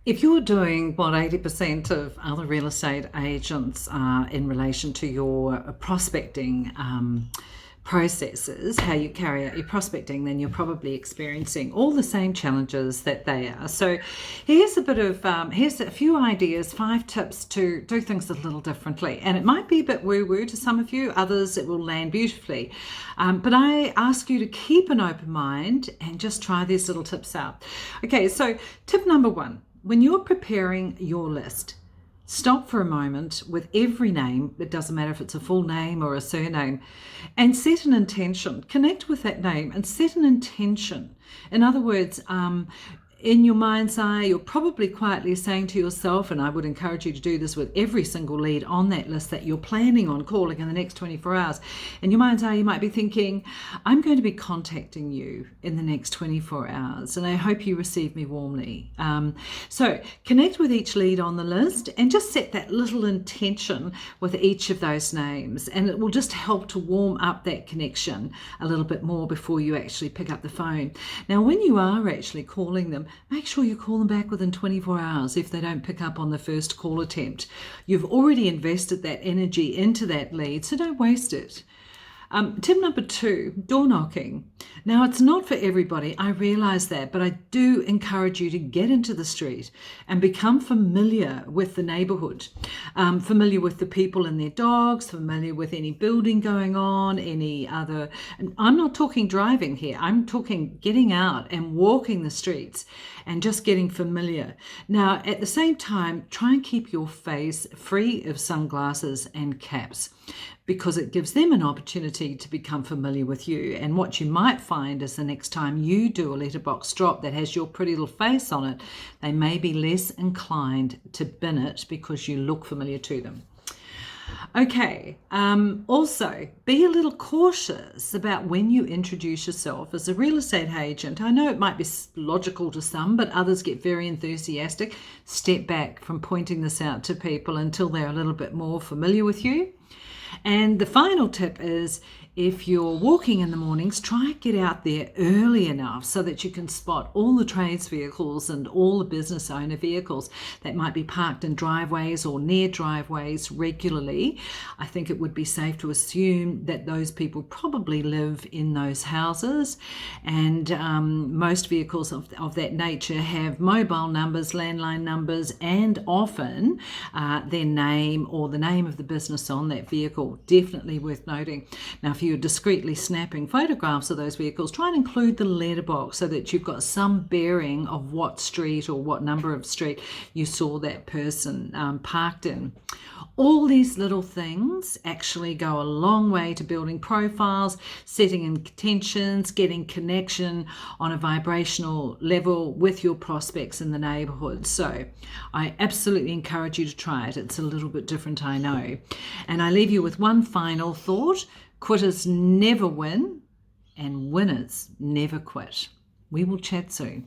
If you're doing what 80% of other real estate agents are in relation to your prospecting processes, how you carry out your prospecting, then you're probably experiencing all the same challenges that they are. So here's here's a few ideas, 5 tips to do things a little differently. And it might be a bit woo-woo to some of you, others it will land beautifully. But I ask you to keep an open mind and just try these little tips out. Okay, so tip number 1. When you're preparing your list, stop for a moment with every name, it doesn't matter if it's a full name or a surname, and set an intention. Connect with that name and set an intention. In other words, in your mind's eye, you're probably quietly saying to yourself, and I would encourage you to do this with every single lead on that list that you're planning on calling in the next 24 hours. In your mind's eye, you might be thinking, I'm going to be contacting you in the next 24 hours, and I hope you receive me warmly. So connect with each lead on the list and just set that little intention with each of those names, and it will just help to warm up that connection a little bit more before you actually pick up the phone. Now, when you are actually calling them, make sure you call them back within 24 hours if they don't pick up on the first call attempt. You've already invested that energy into that lead, so don't waste it. Tip number 2, door knocking. Now, it's not for everybody, I realize that, but I do encourage you to get into the street and become familiar with the neighborhood, familiar with the people and their dogs, familiar with any building going on, any other. And I'm not talking driving here, I'm talking getting out and walking the streets and just getting familiar. Now, at the same time, try and keep your face free of sunglasses and caps, because it gives them an opportunity to become familiar with you. And what you might find is the next time you do a letterbox drop that has your pretty little face on it, they may be less inclined to bin it because you look familiar to them. Okay, also be a little cautious about when you introduce yourself as a real estate agent. I know it might be logical to some, but others get very enthusiastic. Step back from pointing this out to people until they're a little bit more familiar with you. And the final tip is, if you're walking in the mornings, try and get out there early enough so that you can spot all the trades vehicles and all the business owner vehicles that might be parked in driveways or near driveways regularly. I think it would be safe to assume that those people probably live in those houses, and most vehicles of that nature have mobile numbers, landline numbers, and often their name or the name of the business on that vehicle. Definitely worth noting. Now, if you're discreetly snapping photographs of those vehicles, try and include the letterbox so that you've got some bearing of what street or what number of street you saw that person parked in. All these little things actually go a long way to building profiles, setting intentions, getting connection on a vibrational level with your prospects in the neighborhood. So I absolutely encourage you to try it. It's a little bit different, I know. And I leave you with one final thought. Quitters never win, and winners never quit. We will chat soon.